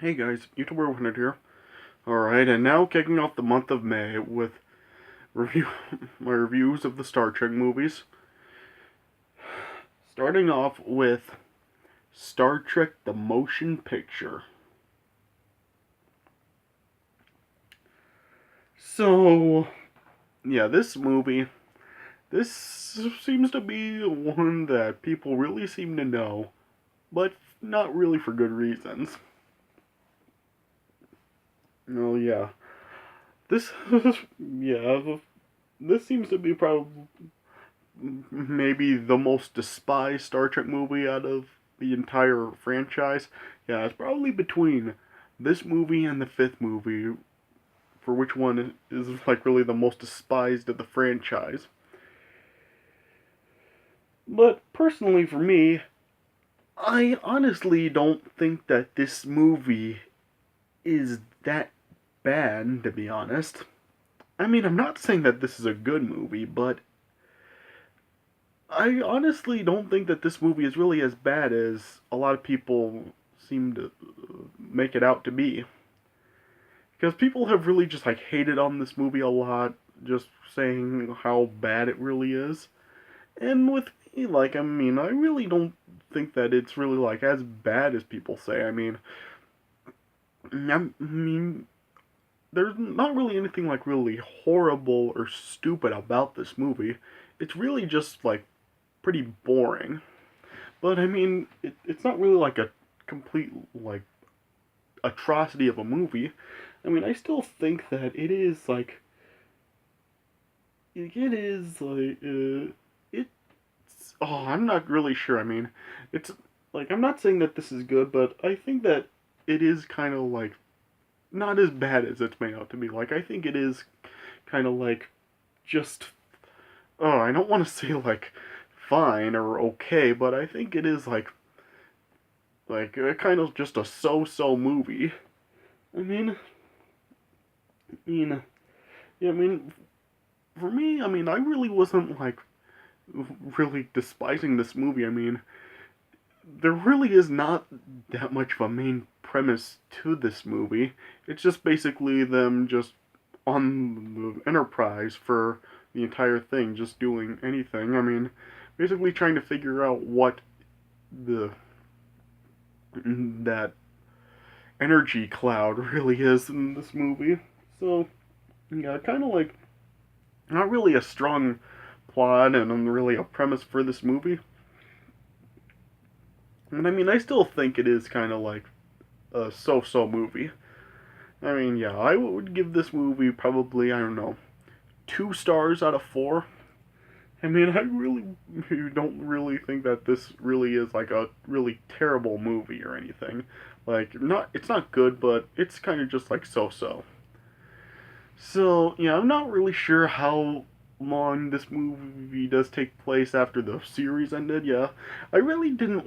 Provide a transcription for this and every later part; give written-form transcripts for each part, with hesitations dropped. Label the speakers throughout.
Speaker 1: Hey guys, YouTuber Winnet here. Alright, and now kicking off the month of May with review my reviews of the Star Trek movies. Starting off with Star Trek the Motion Picture. So, yeah, this seems to be one that people really seem to know, but not really for good reasons. Oh yeah. This yeah, this seems to be probably maybe the most despised Star Trek movie out of the entire franchise. Yeah, it's probably between this movie and the fifth movie for which one is like really the most despised of the franchise. But personally, for me, I honestly don't think that this movie is that bad, to be honest. I mean, I'm not saying that this is a good movie, but I honestly don't think that this movie is really as bad as a lot of people seem to make it out to be. Because people have really just like hated on this movie a lot, just saying how bad it really is. And with me, like, I mean, I really don't think that it's really like as bad as people say. I mean, there's not really anything like really horrible or stupid about this movie. It's really just like pretty boring. But I mean, it's not really like a complete like atrocity of a movie. I mean, I still think that it's I'm not really sure. I mean, it's like I'm not saying that this is good, but I think that it is kind of like not as bad as it's made out to be. Like I think it is kind of like just I don't want to say like fine or okay, but I think it is like kind of just a so-so movie. I mean, I mean, yeah, I mean, for me, I mean, I really wasn't like really despising this movie. I mean, there really is not that much of a main premise to this movie. It's just basically them just on the Enterprise for the entire thing, just doing anything. I mean, basically trying to figure out what the that energy cloud really is in this movie. So, yeah, kind of like not really a strong plot and really a premise for this movie. And I mean, I still think it is kind of like a so-so movie. I mean, yeah, I would give this movie probably, I don't know, 2 stars out of 4. I mean, I really don't really think that this really is like a really terrible movie or anything. Like, it's not good, but it's kind of just like so-so. So, yeah, I'm not really sure how long this movie does take place after the series ended. Yeah, I really didn't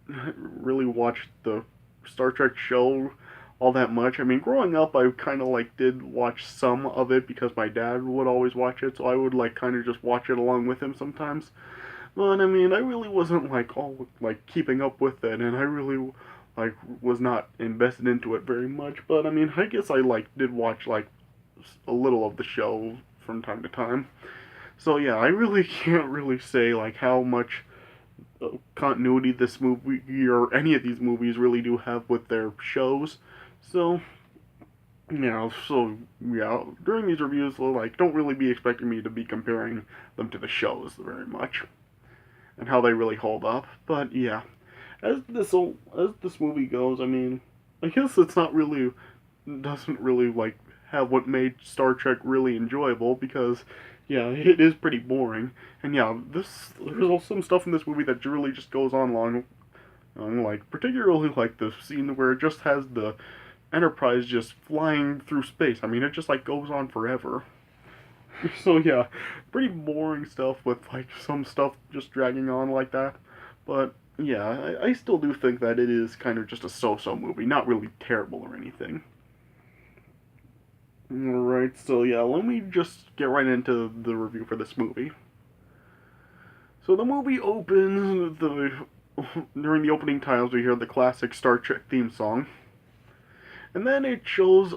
Speaker 1: really watch the Star Trek show all that much. I mean, growing up, I kind of like did watch some of it because my dad would always watch it, so I would like kind of just watch it along with him sometimes. But I mean, I really wasn't like all like keeping up with it, and I really like was not invested into it very much. But I mean, I guess I like did watch like a little of the show from time to time. So yeah, I really can't really say like how much continuity this movie or any of these movies really do have with their shows. So yeah, during these reviews, like don't really be expecting me to be comparing them to the shows very much and how they really hold up. But yeah, as this movie goes, I mean, I guess it's not really doesn't really like have what made Star Trek really enjoyable because yeah, it is pretty boring. And yeah, there's also some stuff in this movie that really just goes on long, like particularly like the scene where it just has the Enterprise just flying through space. I mean, it just like goes on forever. So yeah, pretty boring stuff with like some stuff just dragging on like that. But yeah, I still do think that it is kind of just a so-so movie, not really terrible or anything. Alright, so yeah, let me just get right into the review for this movie. So the movie opens during the opening titles we hear the classic Star Trek theme song. And then it shows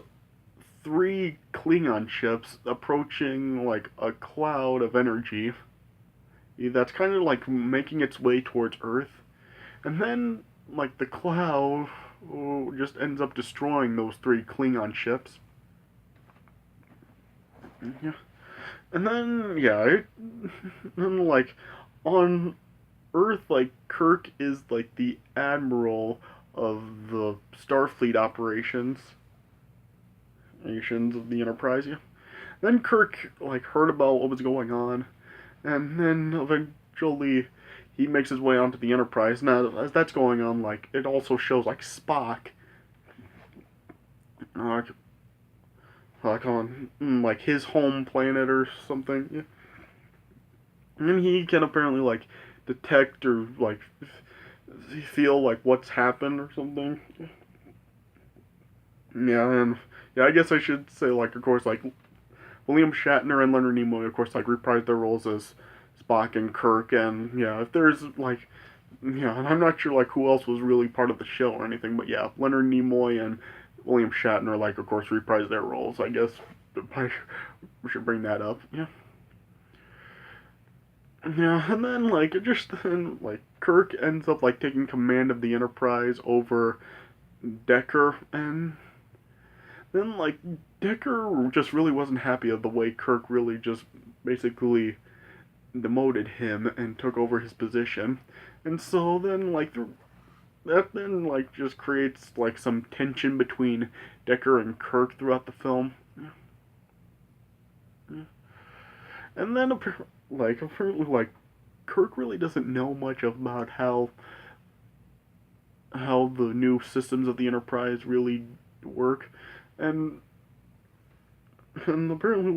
Speaker 1: three Klingon ships approaching like a cloud of energy that's kind of like making its way towards Earth. And then like the cloud just ends up destroying those three Klingon ships. Yeah. And then yeah, and like on Earth, like Kirk is like the admiral of the Starfleet nations of the Enterprise. Yeah. Then Kirk like heard about what was going on, and then eventually he makes his way onto the Enterprise. Now, as that's going on, like it also shows like Spock, like on like his home planet or something, yeah. And he can apparently like detect or like feel like what's happened or something. Yeah, and yeah, I guess I should say like of course like William Shatner and Leonard Nimoy of course like reprised their roles as Spock and Kirk, and yeah, if there's like yeah, and I'm not sure like who else was really part of the show or anything, but yeah, Leonard Nimoy and William Shatner like of course reprised their roles. I guess we should bring that up. Yeah. Yeah, and then like it just then like Kirk ends up like taking command of the Enterprise over Decker, and then like Decker just really wasn't happy of the way Kirk really just basically demoted him and took over his position, and so then like that then like just creates like some tension between Decker and Kirk throughout the film. And then apparently like Kirk really doesn't know much about how the new systems of the Enterprise really work, and and apparently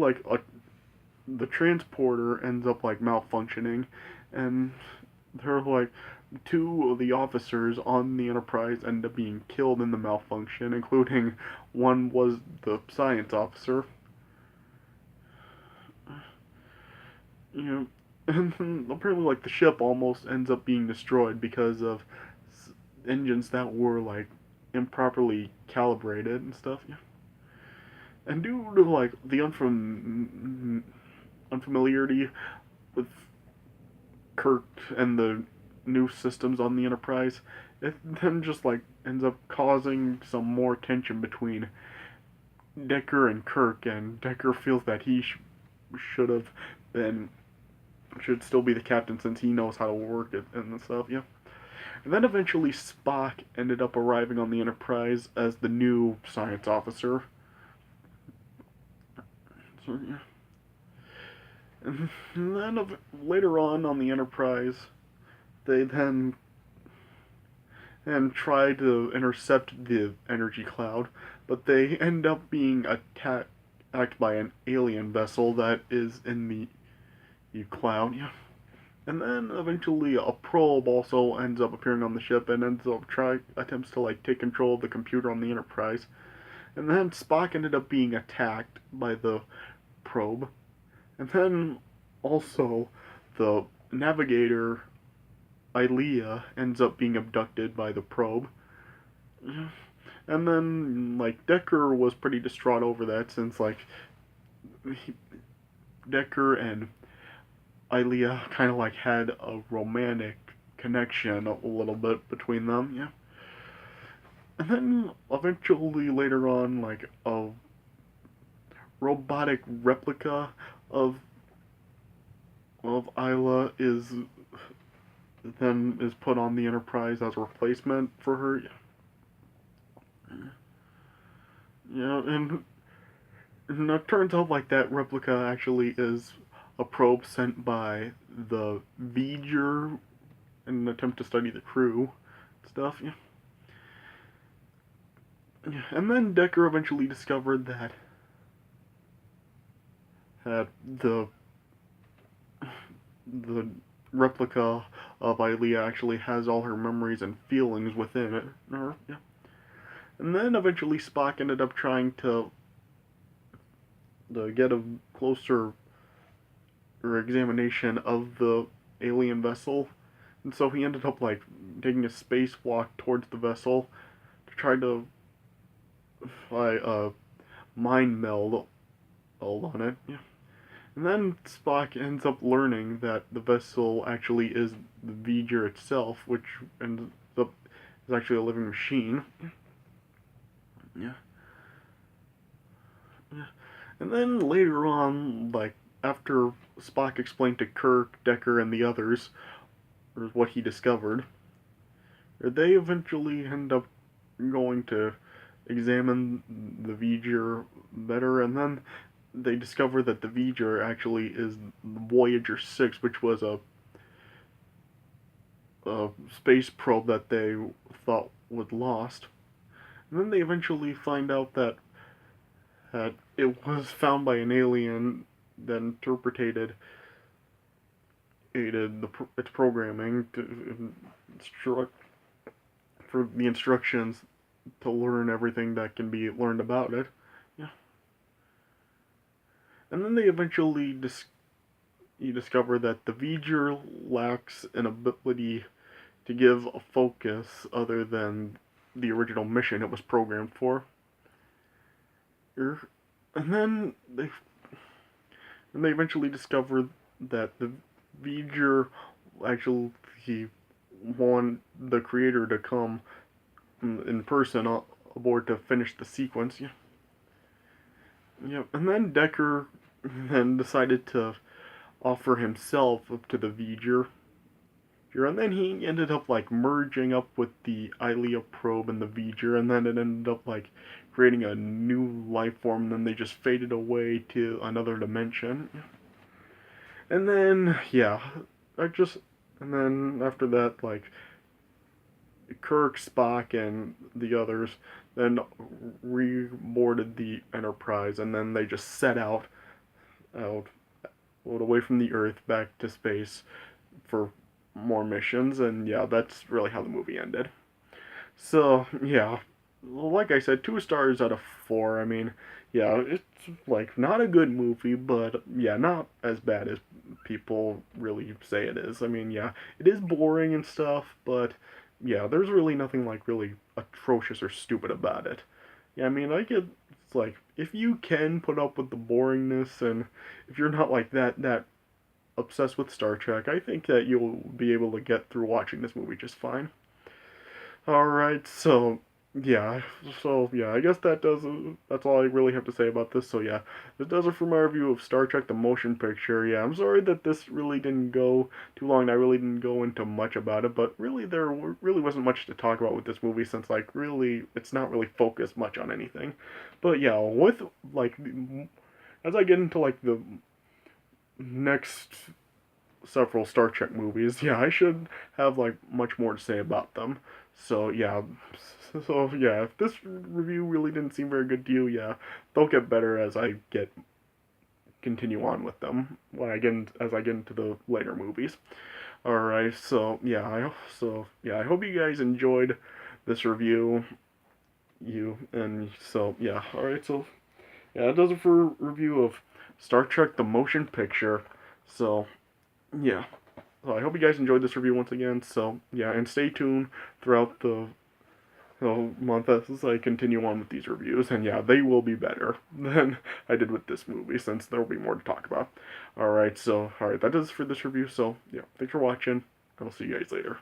Speaker 1: the transporter ends up like malfunctioning, and they're like two of the officers on the Enterprise end up being killed in the malfunction, including one was the science officer. You know, and apparently like the ship almost ends up being destroyed because of engines that were like improperly calibrated and stuff. Yeah. And due to like the unfamiliarity with Kirk and the new systems on the Enterprise, it then just like ends up causing some more tension between Decker and Kirk, and Decker feels that he should have been should still be the captain since he knows how to work it and stuff. Yeah. And then eventually Spock ended up arriving on the Enterprise as the new science officer. So, yeah. And then later on the Enterprise, they then and try to intercept the energy cloud, but they end up being attacked by an alien vessel that is in the cloud. Yeah. And then eventually a probe also ends up appearing on the ship and ends up attempts to like take control of the computer on the Enterprise. And then Spock ended up being attacked by the probe. And then also the navigator Ilea ends up being abducted by the probe. And then like Decker was pretty distraught over that since like Decker and Ilea kind of like had a romantic connection a little bit between them, yeah. And then eventually later on, like a robotic replica of Isla is put on the Enterprise as a replacement for her. Yeah, and it turns out like that replica actually is a probe sent by the V'ger in an attempt to study the crew stuff. Yeah. Yeah. And then Decker eventually discovered that the replica of Ilea actually has all her memories and feelings within it. Yeah. And then eventually Spock ended up trying to get a closer examination of the alien vessel, and so he ended up like taking a spacewalk towards the vessel to try to mind meld all on it. Yeah. And then Spock ends up learning that the vessel actually is the V'ger itself, which ends up is actually a living machine. Yeah. Yeah. And then later on, like after Spock explained to Kirk, Decker, and the others what he discovered, they eventually end up going to examine the V'ger better, and then they discover that the V'ger actually is Voyager 6, which was a space probe that they thought was lost. And then they eventually find out that it was found by an alien that interpreted its programming to instruct for the instructions to learn everything that can be learned about it. Yeah. And then they eventually you discover that the V'ger lacks an ability to give a focus other than the original mission it was programmed for. And then they eventually discover that the V'ger actually want the creator to come in person aboard to finish the sequence. Yeah. Yeah. And then Decker then decided to offer himself up to the V'ger. And then he ended up like merging up with the Ilia probe and the V'ger, and then it ended up like creating a new life form, and then they just faded away to another dimension. And then yeah, I just and then after that like Kirk, Spock, and the others then reboarded the Enterprise, and then they just set out away from the Earth back to space for more missions, and yeah, that's really how the movie ended. So yeah, like I said, 2 stars out of 4. I mean, yeah, it's like not a good movie, but yeah, not as bad as people really say it is. I mean, yeah, it is boring and stuff, but yeah, there's really nothing like really atrocious or stupid about it. Yeah, I mean, I get it's like if you can put up with the boringness and if you're not like that obsessed with Star Trek, I think that you'll be able to get through watching this movie just fine. Alright, yeah, I guess that's all I really have to say about this. So yeah, this does it for my review of Star Trek: The Motion Picture. Yeah, I'm sorry that this really didn't go too long. I really didn't go into much about it, but really there really wasn't much to talk about with this movie since like really it's not really focused much on anything. But yeah, with like as I get into like the next several Star Trek movies, yeah, I should have like much more to say about them. So yeah, if this review really didn't seem very good to you, yeah, they'll get better as I continue on with them as I get into the later movies. All right, I hope you guys enjoyed this review. All right, yeah, that does it for review of Star Trek: The Motion Picture. So yeah. So I hope you guys enjoyed this review once again. So yeah, and stay tuned throughout the month as I continue on with these reviews. And yeah, they will be better than I did with this movie since there will be more to talk about. All right, that does it for this review. So yeah, thanks for watching. I'll see you guys later.